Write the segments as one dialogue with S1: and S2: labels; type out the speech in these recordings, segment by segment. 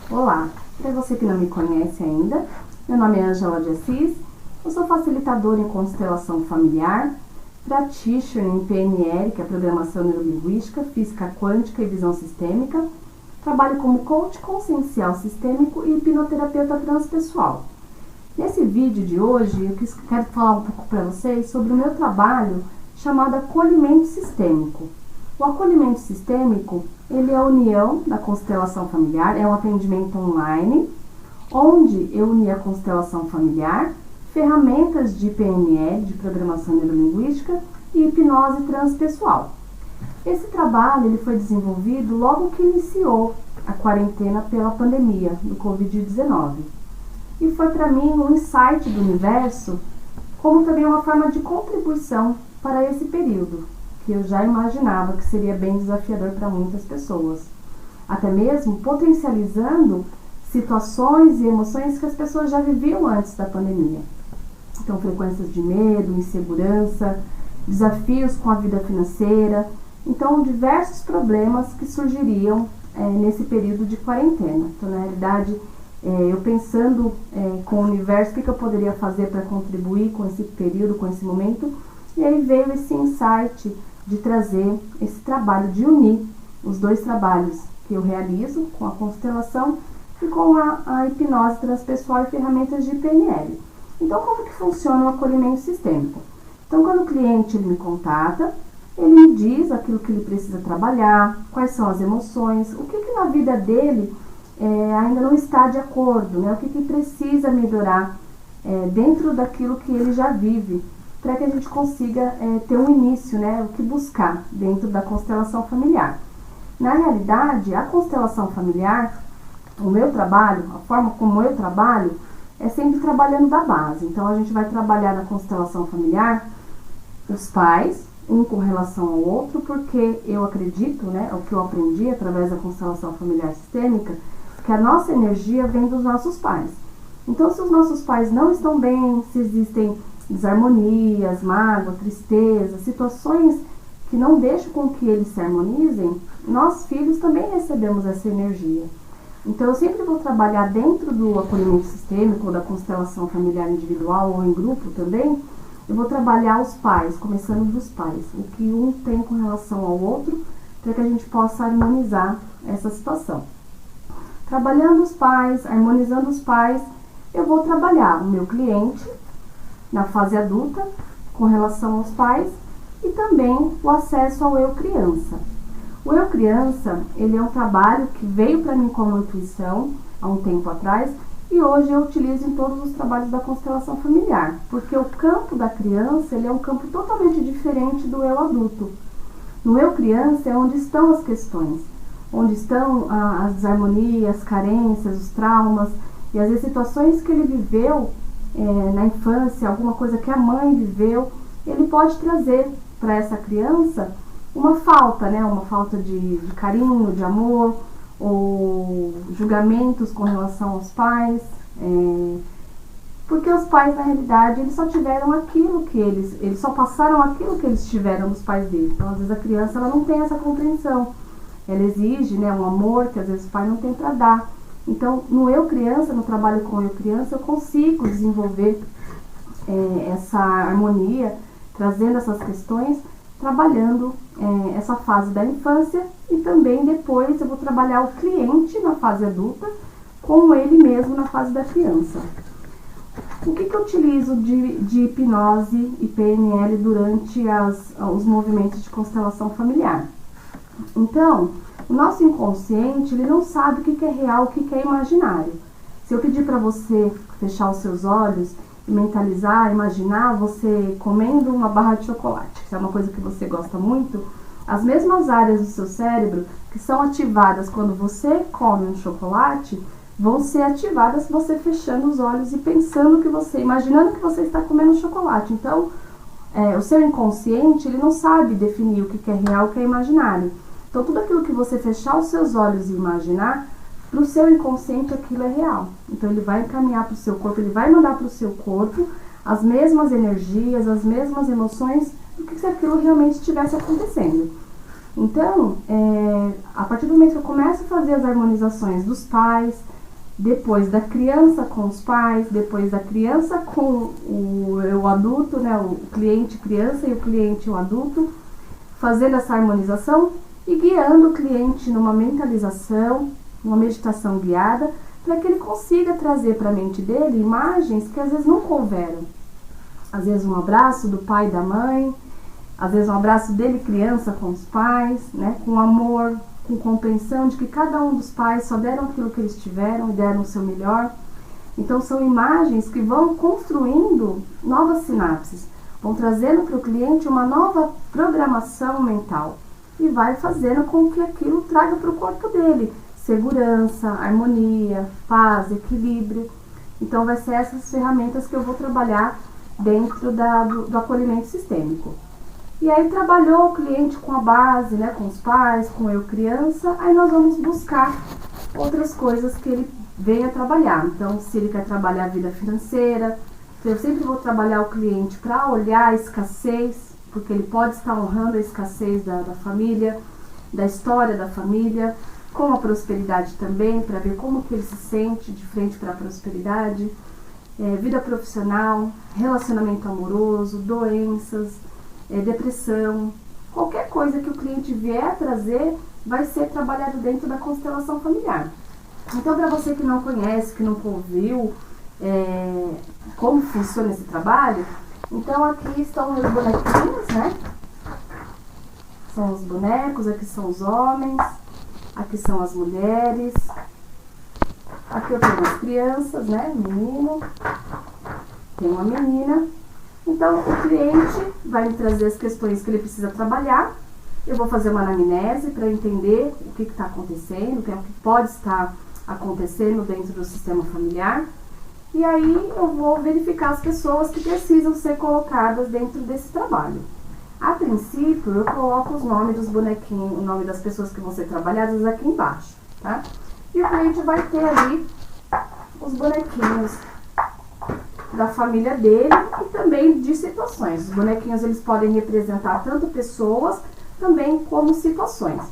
S1: Olá, para você que não me conhece ainda, meu nome é Ângela de Assis, eu sou facilitadora em constelação familiar, practitioner em PNL, que é Programação Neurolinguística, Física Quântica e Visão Sistêmica, trabalho como coach consciencial sistêmico e hipnoterapeuta transpessoal. Nesse vídeo de hoje, eu quero falar um pouco para vocês sobre o meu trabalho chamado acolhimento sistêmico. O acolhimento sistêmico, ele é a união da constelação familiar, é um atendimento online, onde eu uni a constelação familiar, ferramentas de PNL, de Programação Neurolinguística, e hipnose transpessoal. Esse trabalho ele foi desenvolvido logo que iniciou a quarentena pela pandemia do Covid-19. E foi para mim um insight do universo, como também uma forma de contribuição para esse período, que eu já imaginava que seria bem desafiador para muitas pessoas. Até mesmo potencializando situações e emoções que as pessoas já viviam antes da pandemia. Então, frequências de medo, insegurança, desafios com a vida financeira. Então, diversos problemas que surgiriam nesse período de quarentena. Então, na realidade, eu pensando com o universo, o que eu poderia fazer para contribuir com esse período, com esse momento, e aí veio esse insight de trazer esse trabalho, de unir os dois trabalhos que eu realizo com a constelação e com a hipnose transpessoal e ferramentas de PNL. Então, como que funciona o acolhimento sistêmico? Então, quando o cliente ele me contata, ele me diz aquilo que ele precisa trabalhar, quais são as emoções, o que na vida dele ainda não está de acordo, né? O que precisa melhorar dentro daquilo que ele já vive, para que a gente consiga ter um início, né? O que buscar dentro da constelação familiar. Na realidade, a constelação familiar, o meu trabalho, a forma como eu trabalho, é sempre trabalhando da base. Então, a gente vai trabalhar na constelação familiar os pais, um com relação ao outro, porque eu acredito, né? O que eu aprendi através da constelação familiar sistêmica, que a nossa energia vem dos nossos pais. Então, se os nossos pais não estão bem, se existem desarmonias, mágoa, tristeza, situações que não deixam com que eles se harmonizem, nós filhos também recebemos essa energia. Então eu sempre vou trabalhar dentro do acolhimento sistêmico, ou da constelação familiar individual ou em grupo também, eu vou trabalhar os pais, começando dos pais, o que um tem com relação ao outro, para que a gente possa harmonizar essa situação. Trabalhando os pais, harmonizando os pais, eu vou trabalhar o meu cliente na fase adulta, com relação aos pais, e também o acesso ao eu criança. O eu criança, ele é um trabalho que veio para mim como intuição, há um tempo atrás, e hoje eu utilizo em todos os trabalhos da constelação familiar, porque o campo da criança, ele é um campo totalmente diferente do eu adulto. No eu criança é onde estão as questões, onde estão as desarmonias, as carências, os traumas, e as situações que ele viveu na infância, alguma coisa que a mãe viveu, ele pode trazer para essa criança uma falta, né? Uma falta de carinho, de amor, ou julgamentos com relação aos pais, porque os pais, na realidade, eles só tiveram aquilo que eles só passaram aquilo que eles tiveram dos pais deles. Então, às vezes, a criança ela não tem essa compreensão, ela exige, né, um amor que às vezes o pai não tem para dar. Então, no eu criança, no trabalho com eu criança, eu consigo desenvolver essa harmonia, trazendo essas questões, trabalhando essa fase da infância, e também depois eu vou trabalhar o cliente na fase adulta, com ele mesmo na fase da criança. O que eu utilizo de hipnose e PNL durante os movimentos de constelação familiar? Então, o nosso inconsciente, ele não sabe o que é real, o que é imaginário. Se eu pedir para você fechar os seus olhos e mentalizar, imaginar você comendo uma barra de chocolate, que é uma coisa que você gosta muito, as mesmas áreas do seu cérebro que são ativadas quando você come um chocolate, vão ser ativadas você fechando os olhos e pensando que você, imaginando que você está comendo chocolate. Então, o seu inconsciente, ele não sabe definir o que é real, o que é imaginário. Então, tudo aquilo que você fechar os seus olhos e imaginar, para o seu inconsciente aquilo é real. Então, ele vai encaminhar para o seu corpo, ele vai mandar para o seu corpo as mesmas energias, as mesmas emoções do que se aquilo realmente estivesse acontecendo. Então, a partir do momento que eu começo a fazer as harmonizações dos pais, depois da criança com os pais, depois da criança com o adulto, né, o cliente criança e o cliente o adulto, fazendo essa harmonização e guiando o cliente numa mentalização, uma meditação guiada, para que ele consiga trazer para a mente dele imagens que às vezes não couberam. Às vezes um abraço do pai e da mãe, às vezes um abraço dele criança com os pais, né, com amor, com compreensão de que cada um dos pais só deram aquilo que eles tiveram e deram o seu melhor. Então são imagens que vão construindo novas sinapses, vão trazendo para o cliente uma nova programação mental e vai fazendo com que aquilo traga para o corpo dele segurança, harmonia, paz, equilíbrio. Então vai ser essas ferramentas que eu vou trabalhar dentro do acolhimento sistêmico. E aí trabalhou o cliente com a base, né, com os pais, com eu criança, aí nós vamos buscar outras coisas que ele venha trabalhar. Então, se ele quer trabalhar a vida financeira, eu sempre vou trabalhar o cliente para olhar a escassez, porque ele pode estar honrando a escassez da família, da história da família, com a prosperidade também, para ver como que ele se sente de frente para a prosperidade, vida profissional, relacionamento amoroso, doenças, depressão, qualquer coisa que o cliente vier trazer vai ser trabalhado dentro da constelação familiar. Então, para você que não conhece, que nunca ouviu como funciona esse trabalho, então aqui estão os bonequinhos, né? São os bonecos, aqui são os homens, aqui são as mulheres, aqui eu tenho as crianças, né? Menino, tem uma menina. Então, o cliente vai me trazer as questões que ele precisa trabalhar. Eu vou fazer uma anamnese para entender o que está acontecendo, o que pode estar acontecendo dentro do sistema familiar. E aí eu vou verificar as pessoas que precisam ser colocadas dentro desse trabalho. A princípio, eu coloco os nomes dos bonequinhos, o nome das pessoas que vão ser trabalhadas aqui embaixo, tá? E o cliente vai ter ali os bonequinhos da família dele e também de situações. Os bonequinhos, eles podem representar tanto pessoas, também como situações.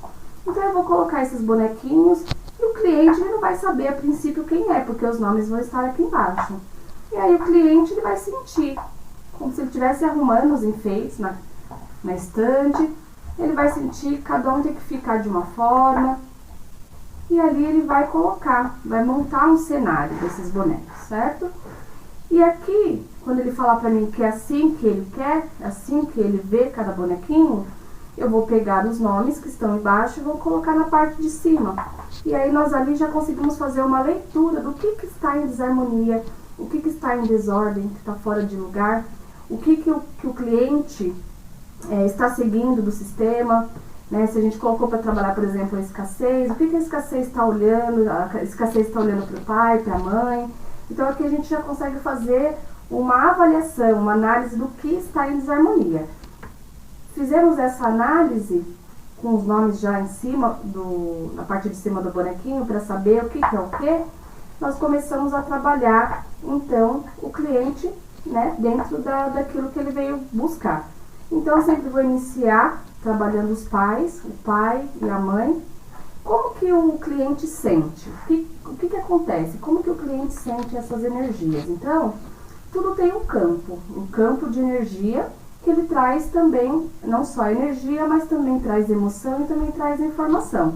S1: Então eu vou colocar esses bonequinhos e o cliente ele não vai saber a princípio quem é, porque os nomes vão estar aqui embaixo. E aí o cliente ele vai sentir, como se ele estivesse arrumando os enfeites na estante, ele vai sentir que cada um tem que ficar de uma forma, e ali ele vai colocar, vai montar um cenário desses bonecos, certo? E aqui, quando ele falar pra mim que é assim que ele quer, assim que ele vê cada bonequinho, eu vou pegar os nomes que estão embaixo e vou colocar na parte de cima. E aí nós ali já conseguimos fazer uma leitura do que está em desarmonia, o que está em desordem, que está fora de lugar, o que o cliente está seguindo do sistema, né? Se a gente colocou para trabalhar, por exemplo, a escassez, o que a escassez está olhando? A escassez está olhando para o pai, para a mãe. Então aqui a gente já consegue fazer uma avaliação, uma análise do que está em desarmonia. Fizemos essa análise com os nomes já em cima, na parte de cima do bonequinho, para saber o que é o que. Nós começamos a trabalhar, então, o cliente, né, dentro daquilo que ele veio buscar. Então, eu sempre vou iniciar trabalhando os pais, o pai e a mãe. Como que o cliente sente? O que acontece? Como que o cliente sente essas energias? Então, tudo tem um campo de energia que ele traz também, não só energia, mas também traz emoção e também traz informação.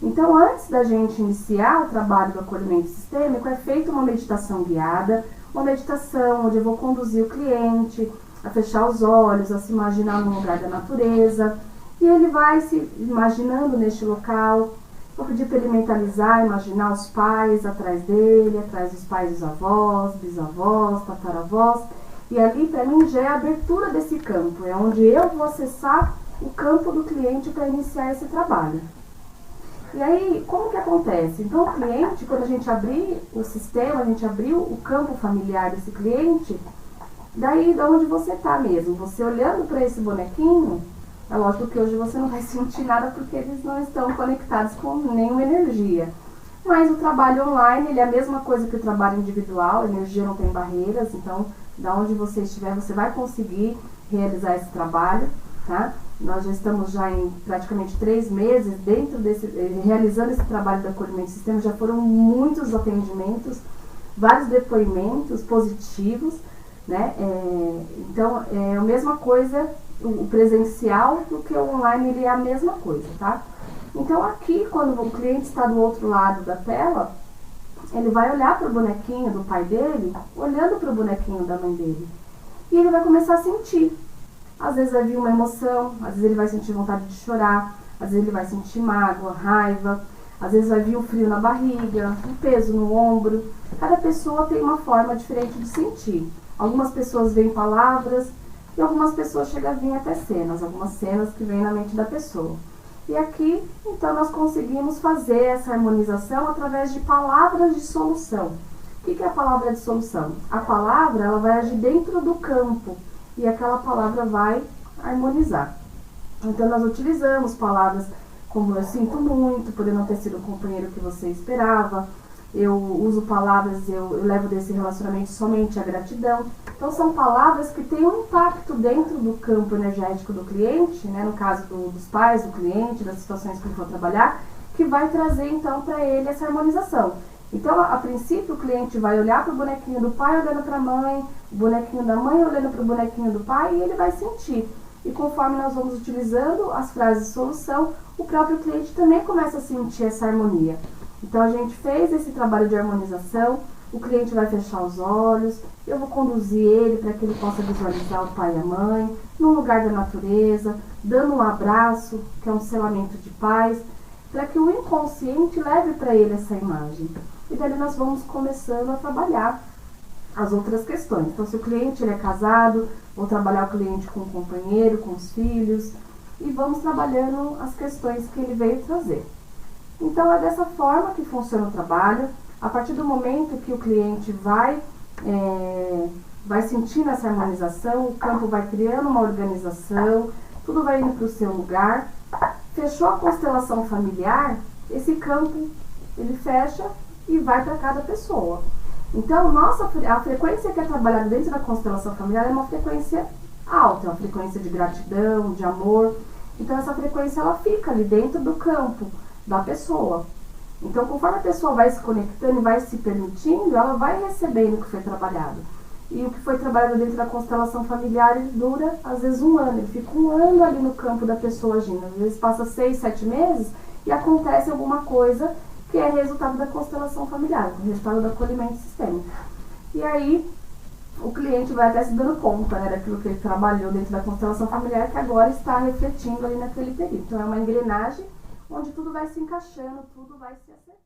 S1: Então, antes da gente iniciar o trabalho do acolhimento sistêmico, é feita uma meditação guiada, uma meditação onde eu vou conduzir o cliente a fechar os olhos, a se imaginar num lugar da natureza, e ele vai se imaginando neste local. Vou pedir para ele mentalizar, imaginar os pais atrás dele, atrás dos pais dos avós, bisavós, tataravós, e ali para mim já é a abertura desse campo, é onde eu vou acessar o campo do cliente para iniciar esse trabalho. E aí, como que acontece? Então o cliente, quando a gente abrir o sistema, a gente abriu o campo familiar desse cliente, daí de onde você está mesmo, você olhando para esse bonequinho, é lógico que hoje você não vai sentir nada porque eles não estão conectados com nenhuma energia. Mas o trabalho online, ele é a mesma coisa que o trabalho individual, a energia não tem barreiras, então da onde você estiver, você vai conseguir realizar esse trabalho, tá? Nós já estamos já em praticamente 3 meses realizando esse trabalho de acolhimento sistêmico. Já foram muitos atendimentos, vários depoimentos positivos, né? Então, é a mesma coisa, o presencial do que o online, ele é a mesma coisa, tá? Então, aqui, quando o cliente está do outro lado da tela, ele vai olhar para o bonequinho do pai dele, olhando para o bonequinho da mãe dele. E ele vai começar a sentir. Às vezes vai vir uma emoção, às vezes ele vai sentir vontade de chorar, às vezes ele vai sentir mágoa, raiva, às vezes vai vir um frio na barriga, um peso no ombro. Cada pessoa tem uma forma diferente de sentir. Algumas pessoas veem palavras e algumas pessoas chegam a vir até cenas, algumas cenas que vêm na mente da pessoa. E aqui, então, nós conseguimos fazer essa harmonização através de palavras de solução. O que é a palavra de solução? A palavra, ela vai agir dentro do campo e aquela palavra vai harmonizar. Então, nós utilizamos palavras como eu sinto muito por eu não ter sido o companheiro que você esperava. Eu uso palavras, eu levo desse relacionamento somente a gratidão. Então, são palavras que têm um impacto dentro do campo energético do cliente, né, no caso dos pais, do cliente, das situações que ele for trabalhar, que vai trazer, então, para ele essa harmonização. Então, a princípio, o cliente vai olhar para o bonequinho do pai olhando para a mãe, o bonequinho da mãe olhando para o bonequinho do pai, e ele vai sentir. E conforme nós vamos utilizando as frases de solução, o próprio cliente também começa a sentir essa harmonia. Então, a gente fez esse trabalho de harmonização, o cliente vai fechar os olhos, eu vou conduzir ele para que ele possa visualizar o pai e a mãe, num lugar da natureza, dando um abraço, que é um selamento de paz, para que o inconsciente leve para ele essa imagem. E daí nós vamos começando a trabalhar as outras questões. Então, se o cliente ele é casado, vou trabalhar o cliente com o companheiro, com os filhos, e vamos trabalhando as questões que ele veio trazer. Então, é dessa forma que funciona o trabalho. A partir do momento que o cliente vai sentindo essa harmonização, o campo vai criando uma organização, tudo vai indo para o seu lugar. Fechou a constelação familiar, esse campo ele fecha e vai para cada pessoa. Então, a frequência que é trabalhada dentro da constelação familiar é uma frequência alta, é uma frequência de gratidão, de amor. Então, essa frequência ela fica ali dentro do campo da pessoa. Então, conforme a pessoa vai se conectando e vai se permitindo, ela vai recebendo o que foi trabalhado. E o que foi trabalhado dentro da constelação familiar, ele dura, às vezes, 1 ano. Ele fica 1 ano ali no campo da pessoa agindo. Às vezes, passa 6, 7 meses e acontece alguma coisa que é resultado da constelação familiar, resultado do acolhimento sistêmico. E aí, o cliente vai até se dando conta, né, daquilo que ele trabalhou dentro da constelação familiar, que agora está refletindo ali naquele período. Então, é uma engrenagem onde tudo vai se encaixando, tudo vai se acertando.